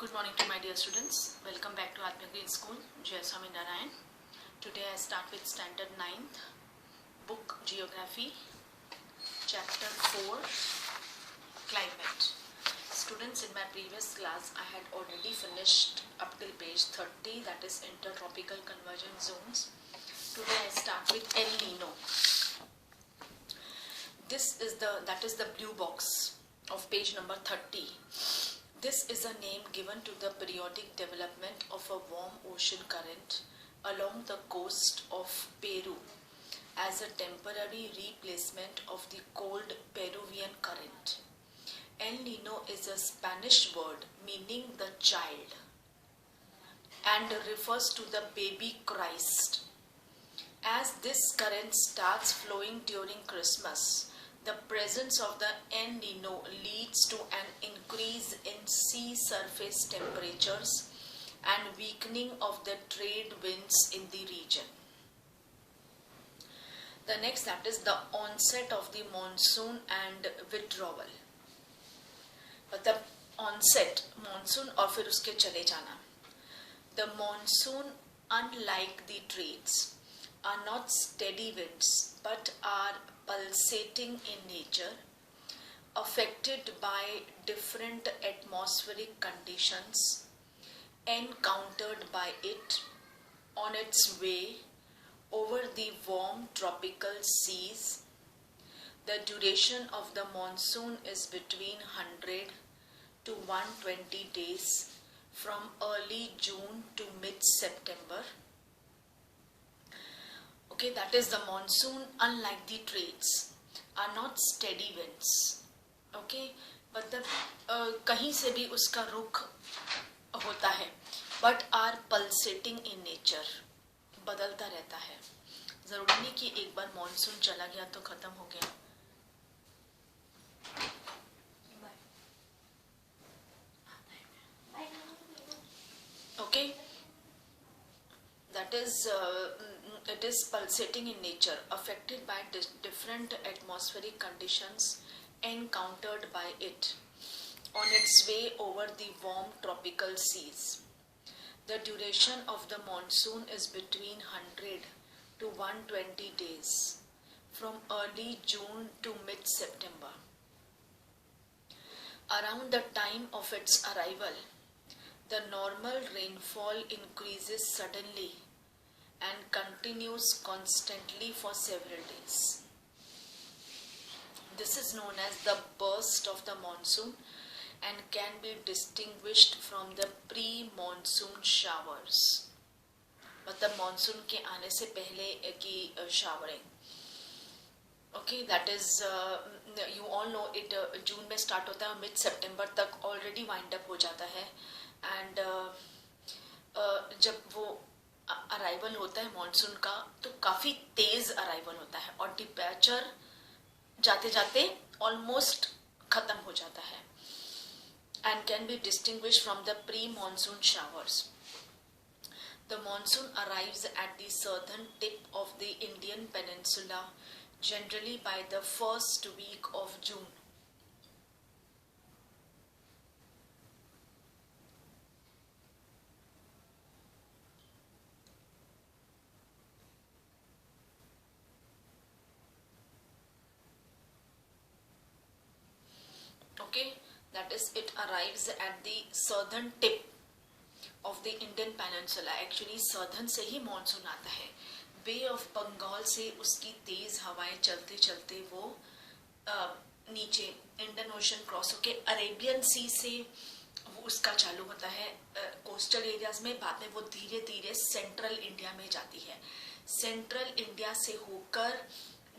Good morning to my dear students. Welcome back to Atma Green School, Jai Swami Narayan. Today I start with Standard 9th, Book Geography, Chapter 4, Climate. Students, in my previous class I had already finished up till page 30, that is Intertropical Convergence Zones. Today I start with El Nino. That is the blue box of page number 30. This is a name given to the periodic development of a warm ocean current along the coast of Peru as a temporary replacement of the cold Peruvian current. El Nino is a Spanish word meaning the child and refers to the baby Christ. As this current starts flowing during Christmas, the presence of the El Nino leads to an increase in sea surface temperatures and weakening of the trade winds in the region. The next, that is the onset of the monsoon and withdrawal. The onset, monsoon और फिर उसके चले जाना. The monsoon, unlike the trades, are not steady winds but are pulsating in nature, affected by different atmospheric conditions encountered by it on its way over the warm tropical seas. The duration of the monsoon is between 100 to 120 days from early June to mid-September. Okay, that is the monsoon, unlike the trades, are not steady winds. Okay, मतलब कहीं से भी उसका रुख होता है, but are pulsating in nature, बदलता रहता है. जरूरी नहीं कि एक बार monsoon चला गया तो खत्म हो गया. Okay, that is it is pulsating in nature, affected by different atmospheric conditions encountered by it on its way over the warm tropical seas. The duration of the monsoon is between 100 to 120 days from early June to mid-September. Around the time of its arrival, the normal rainfall increases suddenly and continues constantly for several days. This is known as the burst of the monsoon and can be distinguished from the pre-monsoon showers. मतलब monsoon के आने से पहले की showering. Okay, that is you all know it. June में start होता है, mid September तक already wind up हो जाता है, and जब वो अराइवल होता है मॉनसून का तो काफी तेज अराइवल होता है और डिपैचर जाते जाते ऑलमोस्ट खत्म हो जाता है and can be distinguished from the pre-monsoon showers. The monsoon arrives at the southern tip of the Indian peninsula generally by the first week of June. Okay, that is, it arrives at the southern tip of the Indian peninsula. Actually southern से ही monsoon आता है. Bay of Bengal से उसकी तेज हवाएं चलते चलते वो नीचे इंडियन ओशन क्रॉस होके अरेबियन सी से वो उसका चालू होता है कोस्टल एरियाज में. बाद में वो धीरे धीरे सेंट्रल इंडिया में जाती है. सेंट्रल इंडिया से होकर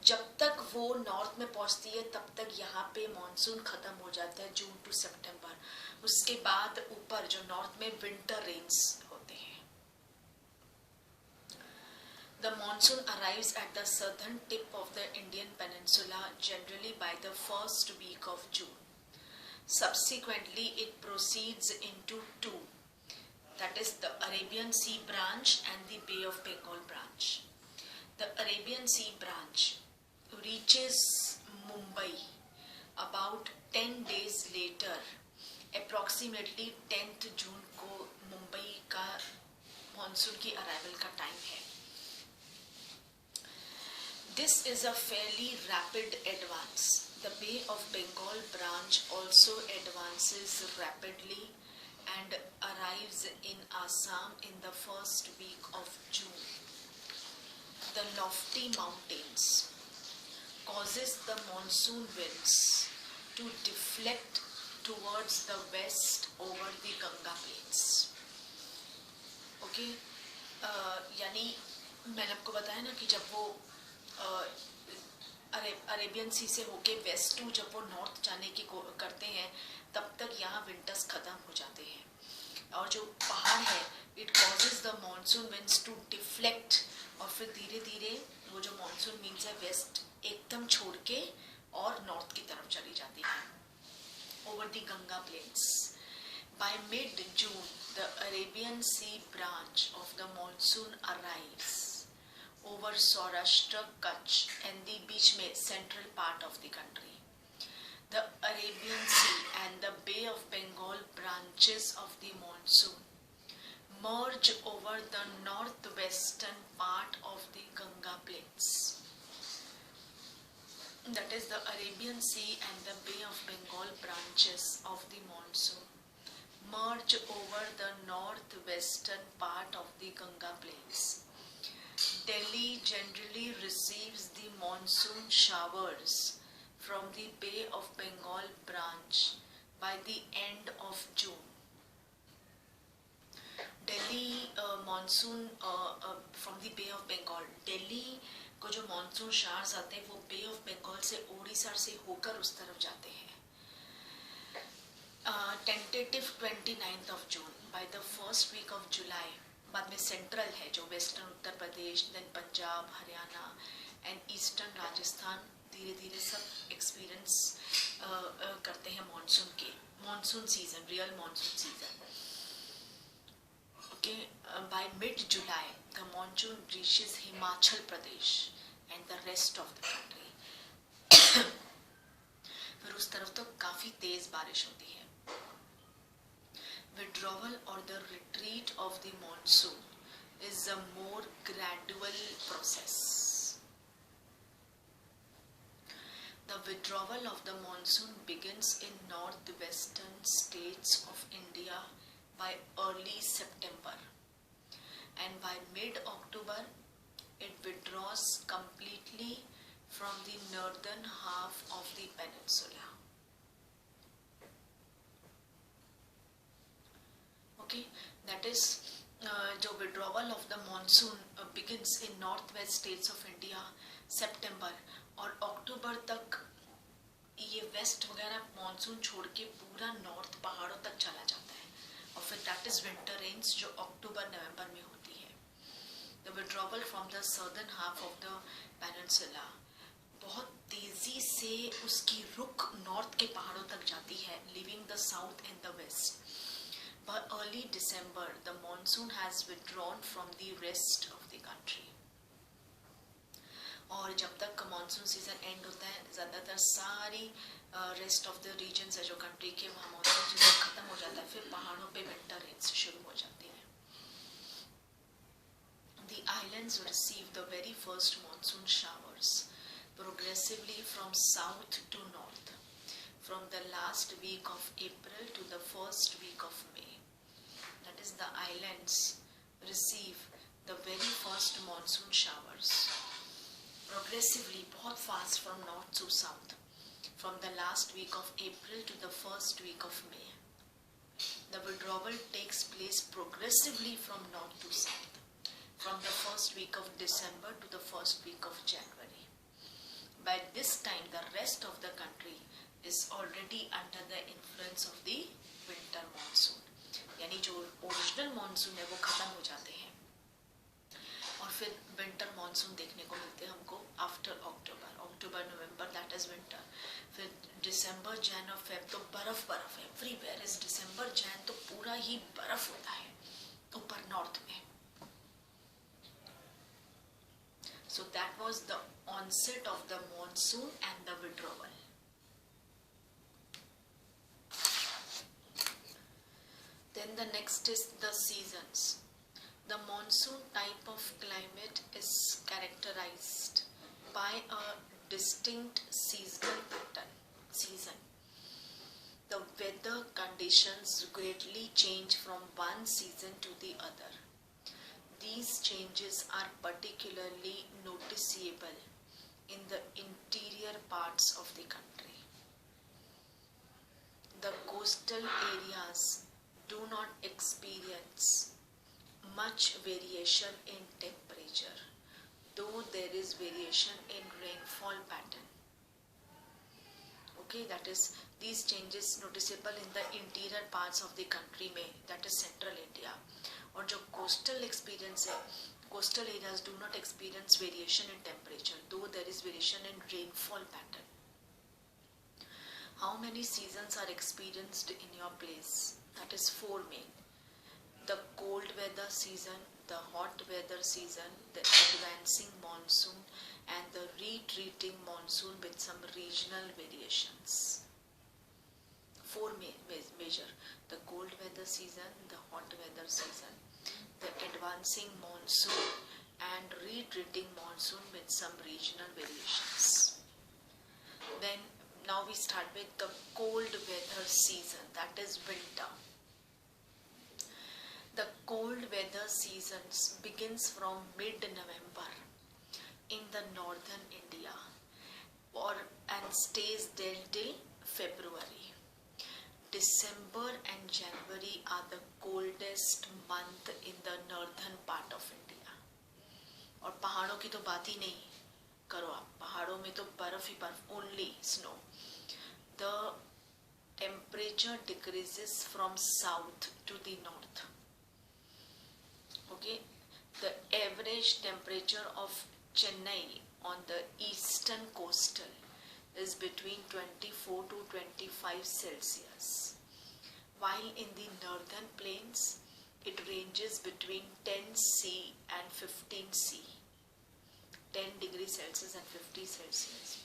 जब तक वो नॉर्थ में पहुंचती है तब तक यहाँ पे मॉनसून खत्म हो जाता है, जून टू सितंबर. उसके बाद ऊपर जो नॉर्थ में विंटर रेन्स होते हैं. The monsoon arrives at the southern tip of the Indian peninsula generally by the first week of June. Subsequently, it proceeds into two, that is the Arabian Sea branch and the Bay of Bengal branch. The Arabian Sea branch reaches Mumbai about 10 days later approximately 10th जून को मुंबई का monsoon की arrival का time है. This is a fairly rapid advance. The Bay of Bengal branch also advances rapidly and arrives in Assam in the first week of June. The lofty mountains causes the monsoon winds to deflect towards the west over the Ganga plains. Okay, यानी मैंने आपको बताया ना कि जब वो Arabian सी से होके वेस्ट टू जब वो नॉर्थ जाने की करते हैं तब तक यहाँ विंटर्स खत्म हो जाते हैं. और जो पहाड़ है it causes the monsoon winds to deflect और फिर धीरे धीरे वो जो मॉनसून मीन्स है वेस्ट एकदम छोड़ के और नॉर्थ की तरफ चली जाती है over the Ganga plains. By mid June the Arabian Sea branch of the monsoon arrives over Saurashtra, Kutch and the beach में central part of the country. The Arabian Sea and the Bay of Bengal branches of the monsoon merge over the northwestern part of the Ganga plains. That is the Arabian Sea and the Bay of Bengal branches of the monsoon merge over the northwestern part of the Ganga plains. Delhi generally receives the monsoon showers from the Bay of Bengal branch by the end of June. Delhi monsoon from the Bay of Bengal. Delhi को जो monsoon showers आते हैं वो Bay of Bengal से ओडिशा से होकर उस तरफ जाते हैं. Tentative 29th of June. By the first week of July. बाद में सेंट्रल है जो western Uttar Pradesh, then Punjab, Haryana and eastern Rajasthan धीरे धीरे सब एक्सपीरियंस करते हैं मॉनसून के monsoon season, real monsoon season. Okay, by mid July the monsoon reaches Himachal Pradesh and the rest of the country. फिर उस तरफ तो काफी तेज बारिश होती है. Withdrawal or the retreat of the monsoon is a more gradual process. The withdrawal of the monsoon begins in northwestern states of India by early September, and by mid-October it withdraws completely from the northern half of the peninsula. Okay, that is जो withdrawal of the monsoon begins in northwest states of India सितंबर और अक्टूबर तक ये waste वगैरह monsoon छोड़ के पूरा north पहाड़ों तक चला जाता है और फिर दैट इज विंटर रेन्स जो अक्टूबर नवंबर में होती है. The withdrawal from the southern half of the peninsula बहुत तेजी से उसकी रुख नॉर्थ के पहाड़ों तक जाती है, living the south and the west. By early December, the monsoon has withdrawn from the rest of the country. और जब तक मानसून सीजन एंड होता है ज़्यादातर सारी रेस्ट ऑफ द रीजन्स है जो कंट्री के वहाँ मानसून सीजन खत्म हो जाता है, फिर पहाड़ों पे विंटर रेन्स शुरू हो जाती हैं. The islands receive the very first monsoon showers progressively from south to north, from the last week of April to the first week of May. That is, the islands receive the very first monsoon showers progressively, बहुत fast from north to south, from the last week of April to the first week of May. The withdrawal takes place progressively from north to south, from the first week of December to the first week of January. By this time, the rest of the country is already under the influence of the winter monsoon. यानी जो original monsoon है वो खत्म हो जाते हैं और फिर विंटर मॉनसून देखने को मिलते हैं हमको after October November, that is winter. फिर दिसंबर, जैन और फेब तो बर्फ है, एवरीवेयर इज दिसंबर जैन तो पूरा ही बर्फ होता है ऊपर नॉर्थ में. So that was the onset of the monsoon and the withdrawal. Then the next is the seasons. The monsoon type of climate is characterized by a distinct seasonal pattern. The weather conditions greatly change from one season to the other. These changes are particularly noticeable in the interior parts of the country. The coastal areas do not experience much variation in temperature, though there is variation in rainfall pattern. Okay, that is these changes noticeable in the interior parts of the country में, that is central India. और जो coastal experience है, coastal areas do not experience variation in temperature, though there is variation in rainfall pattern. How many seasons are experienced in your place? That is 4 main. The cold weather season, the hot weather season, the advancing monsoon, and the retreating monsoon with some regional variations. 4 major: the cold weather season, the hot weather season, the advancing monsoon, and retreating monsoon with some regional variations. Then now we start with the cold weather season, that is winter. The cold weather seasons begins from mid-November in the northern India and stays there till February. December and January are the coldest month in the northern part of India. और पहाड़ों की तो बात ही नहीं करो आप, पहाड़ों में तो बर्फ ही बर्फ, only snow. The temperature decreases from south to the north. Okay, the average temperature of Chennai on the eastern coastal is between 24 to 25 Celsius, while in the northern plains it ranges between 10 C and 15 C, 10 degrees Celsius and 50 Celsius.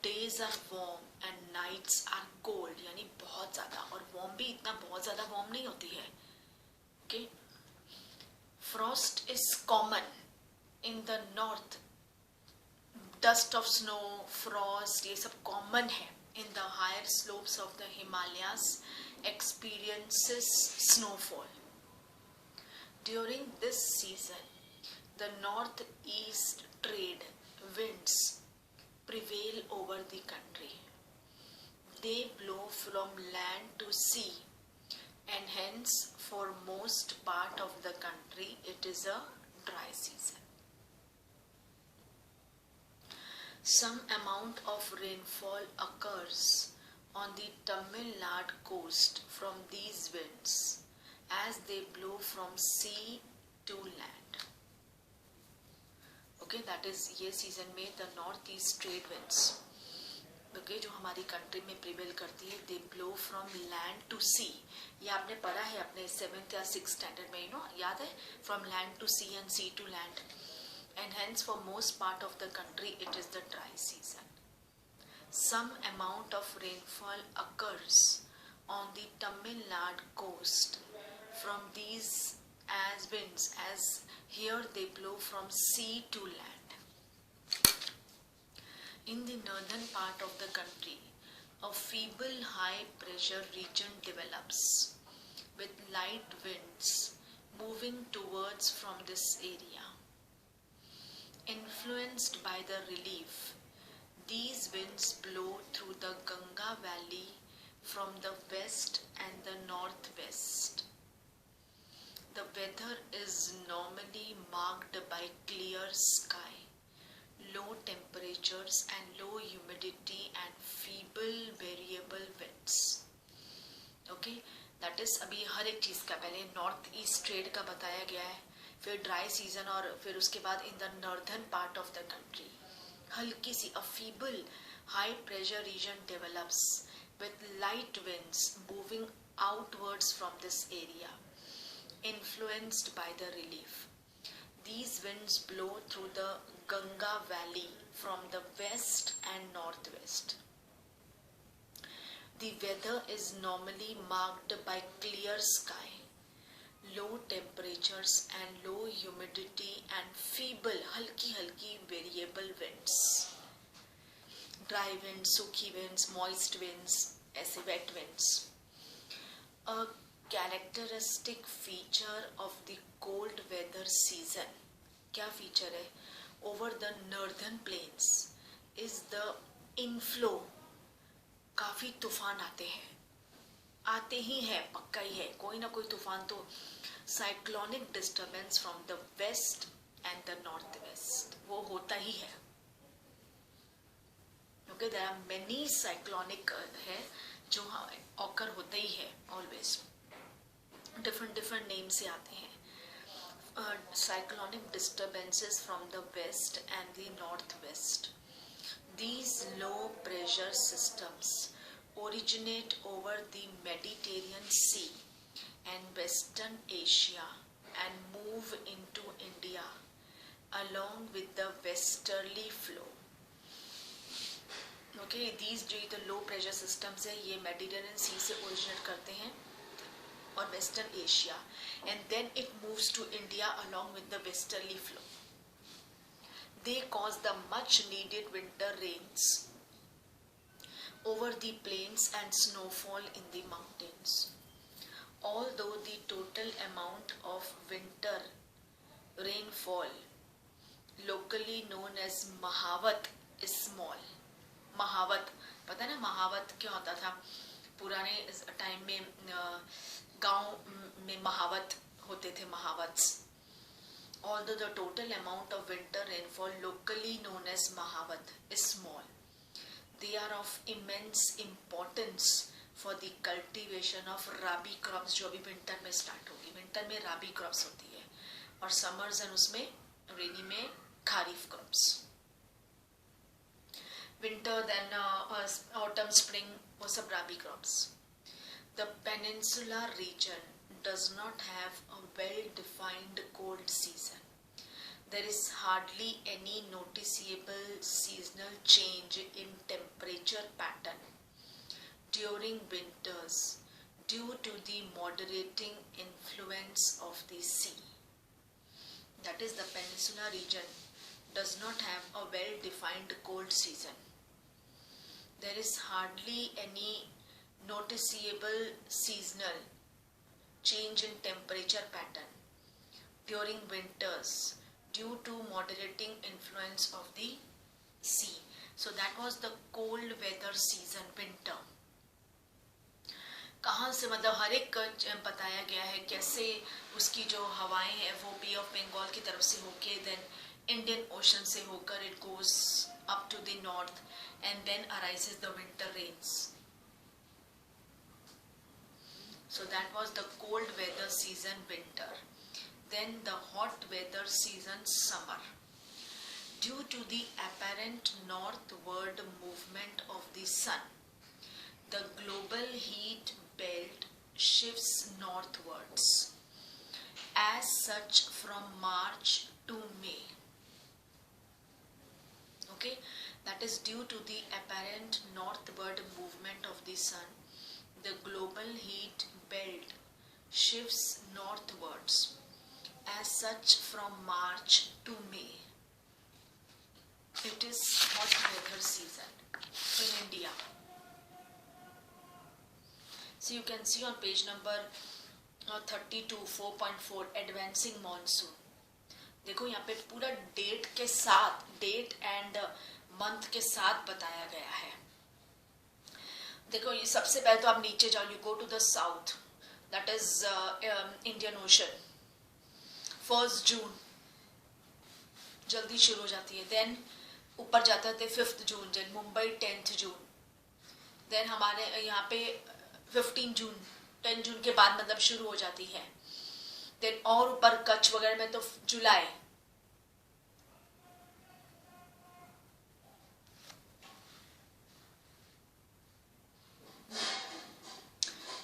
Days are warm and nights are cold, यानी बहुत ज़्यादा, और warm भी इतना बहुत ज़्यादा warm नहीं होती है. Okay, frost is common in the north. Dust of snow, frost, ये सब common है. In the higher slopes of the Himalayas experiences snowfall. During this season, the northeast trade winds prevail over the country. They blow from land to sea, and hence for most part of the country it is a dry season. Some amount of rainfall occurs on the Tamil Nadu coast from these winds as they blow from sea to land. Okay, that is ये season में the northeast trade winds, okay, जो हमारी country में prevail करती है, they blow from land to sea. ये आपने पढ़ा है अपने 7th या 6th standard में, याद है, from land to sea and sea to land. And hence for most part of the country it is the dry season. Some amount of rainfall occurs on the Tamil Nadu coast from these as winds, as here they blow from sea to land. In the northern part of the country, a feeble high pressure region develops with light winds moving towards from this area. Influenced by the relief, these winds blow through the Ganga Valley from the west and the northwest. The weather is normally marked by clear sky, low temperatures and low humidity and feeble variable winds. Okay, that is अभी हर एक चीज़ का पहले north east trade का बताया गया है, फिर dry season, और फिर उसके बाद in the northern part of the country हल्की सी a feeble high pressure region develops with light winds moving outwards from this area, influenced by the relief. These winds blow through the Ganga Valley from the west and northwest. The weather is normally marked by clear sky, low temperatures and low humidity and feeble हल्की variable winds. Dry winds, सूखी winds, moist winds, ऐसे wet winds. A characteristic feature of the cold weather season, क्या feature है? Over the northern plains is the inflow. काफी तूफान आते ही है, पक्का ही है, कोई ना कोई तूफान तो. Cyclonic disturbance from the west and the north west, वो होता ही है. Okay, there are many cyclonic है जो ऑकर होता ही है ऑलवेज. डिफरेंट नेम से आते हैं. Cyclonic disturbances from the west and the northwest. These low pressure systems originate over the Mediterranean Sea and Western Asia and move into India along with the westerly flow. Okay, these जो the low pressure systems है ये Mediterranean Sea से originate करते हैं और Western Asia, and then it moves to India along with the westerly flow. They cause the much needed winter rains over the plains and snowfall in the mountains. Although the total amount of winter rainfall, locally known as Mahavat, is small. Mahavat, पता है ना महावत क्या होता था? पुराने time में गांव में महावत होते थे, महावत्स. Although the total amount of winter rainfall locally known as Mahavat is small, they are of immense importance for the cultivation of rabi crops जो अभी विंटर में स्टार्ट होगी. विंटर में राबी क्रॉप्स होती है और समर्स एंड उसमें रेनी में kharif crops. Winter then autumn spring वो सब rabi crops. The peninsular region does not have a well-defined cold season. There is hardly any noticeable seasonal change in temperature pattern during winters due to the moderating influence of the sea. That is, the peninsular region does not have a well-defined cold season. There is hardly any noticeable seasonal change in temperature pattern during winters due to moderating influence of the sea. So that was the cold weather season, winter. कहाँ से मतलब हर एक बताया गया है कैसे उसकी जो हवाएं हैं वो बे ऑफ बंगाल की तरफ से होके देन इंडियन ओशन से होकर it goes up to the north and then arises the winter rains. So that was the cold weather season, winter. Then the hot weather season, summer. Due to the apparent northward movement of the sun, the global heat belt shifts northwards. As such, from March to May. Okay, that is due to the apparent northward movement of the sun. The global heat belt shifts northwards. As such, from March to May, it is hot weather season in India. So you can see on page number 32, 4.4, advancing monsoon. देखो यहाँ पे पूरा date के साथ, date and month के साथ बताया गया है. देखो ये सबसे पहले तो आप नीचे जाओ, you go to the south, that is Indian Ocean. 1 जून जल्दी शुरू हो जाती है. देन ऊपर जाता है 5 जून, देन मुंबई 10 जून. देन हमारे यहाँ पे 15 जून, 10 जून के बाद मतलब शुरू हो जाती है. देन और ऊपर कच्छ वगैरह में तो जुलाई.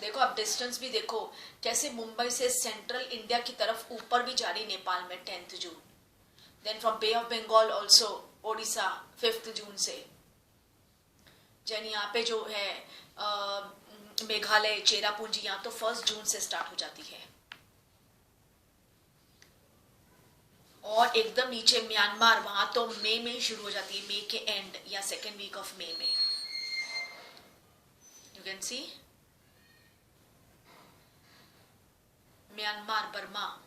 देखो आप डिस्टेंस भी देखो कैसे मुंबई से सेंट्रल इंडिया की तरफ ऊपर भी जा रही, नेपाल में 10 जून. Then from Bay of Bengal also Odisha 5 जून से. जैन यहाँ पे जो है मेघालय, चेरापूंजी, यहाँ तो 1 जून से स्टार्ट हो जाती है। और एकदम नीचे म्यांमार, वहां तो मई में ही शुरू हो जाती है, मई के एंड या सेकेंड वीक ऑफ मई में। You can see Myanmar, Burma.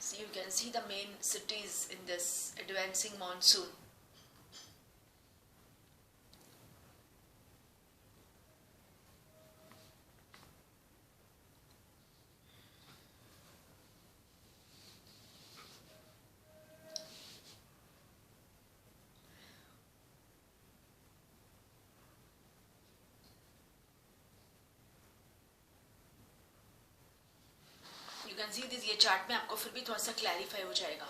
So you can see the main cities in this advancing monsoon. You can see this, ये चार्ट में आपको फिर भी थोड़ा सा क्लैरिफाई हो जाएगा।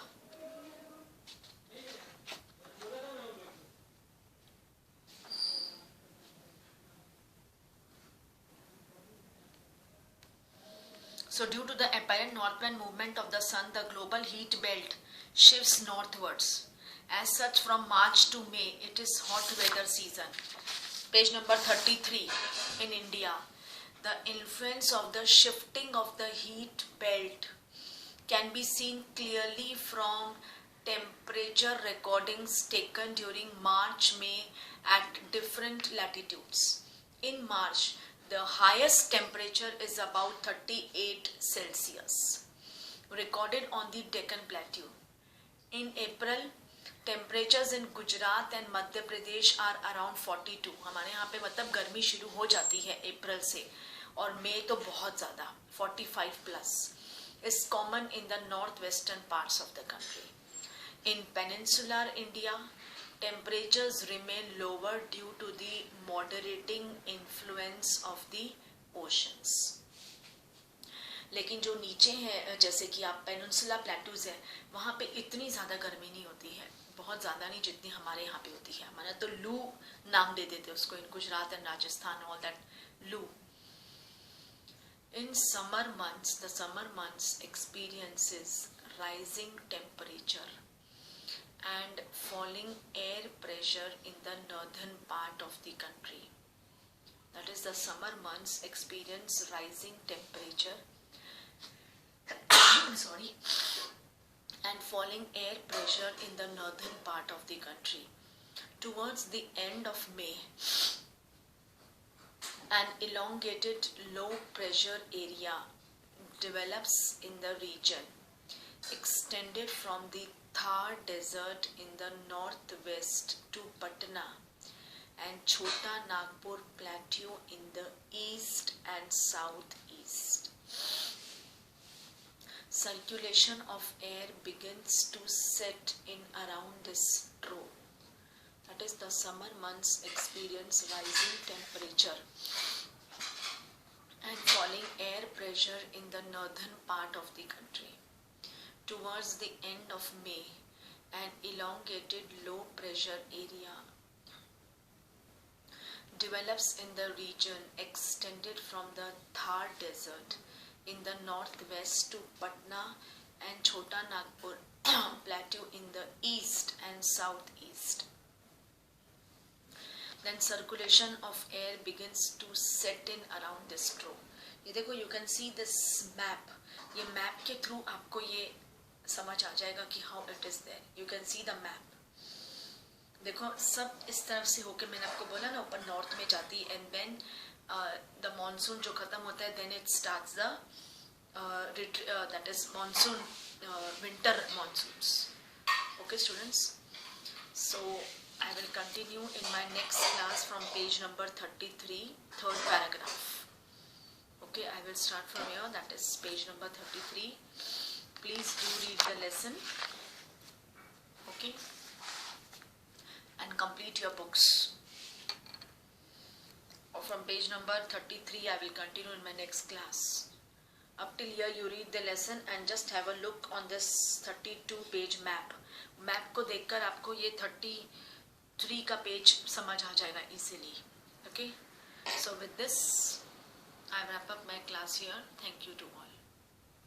So due to the apparent northward movement of the sun, the global heat belt shifts northwards. As such, from March to May, it is hot weather season. Page number 33 in India. The influence of the shifting of the heat belt can be seen clearly from temperature recordings taken during March-May at different latitudes. In March, the highest temperature is about 38 Celsius, recorded on the Deccan Plateau. In April, temperatures in Gujarat and Madhya Pradesh are around 42. हमारे यहाँ पे मतलब गर्मी शुरू हो जाती है अप्रैल से, और मई तो बहुत ज़्यादा 45 plus is common in the northwestern parts of the country. In peninsular India, temperatures remain lower due to the moderating influence of the oceans. लेकिन जो नीचे है, जैसे कि आप पेनिनसुला प्लेटूज है, वहाँ पे इतनी ज़्यादा गर्मी नहीं होती है, बहुत ज़्यादा नहीं जितनी हमारे यहाँ पे होती है। हमारे तो लू नाम दे देते हैं उसको, in Gujarat and Rajasthan, all that loo. In summer months, the summer months experiences rising temperature and falling air pressure in the northern part of the country. That is, the summer months experience rising temperature sorry, and falling air pressure in the northern part of the country. Towards the end of May, an elongated low pressure area develops in the region, extended from the Thar Desert in the northwest to Patna and Chota Nagpur Plateau in the east and southeast. Circulation of air begins to set in around this trough. That is, the summer months experience rising temperature and falling air pressure in the northern part of the country. Towards the end of May, an elongated low pressure area develops in the region extended from the Thar Desert in the northwest to Patna and Chota Nagpur Plateau in the east and southeast. Then circulation of air begins to set in around this trough. ये देखो, you can see this map. ये map के through आपको ये समझ आ जाएगा कि how it is there. You can see the map. देखो, सब इस तरफ से होके, मैंने आपको बोला ना, ऊपर नॉर्थ में जाती है, and when the monsoon जो खत्म होता है, then it starts the that is monsoon, winter monsoons. Okay, students. So I will continue in my next class from page number 33, third paragraph. Okay, I will start from here, that is page number 33. Please do read the lesson. Okay, and complete your books. Or from page number 33, I will continue in my next class. Up till here you read the lesson and just have a look on this 32 page map. Map को देखकर आपको ये 33 का page समझ आ जाएगा easily. Okay, so with this I wrap up my class here. Thank you to all.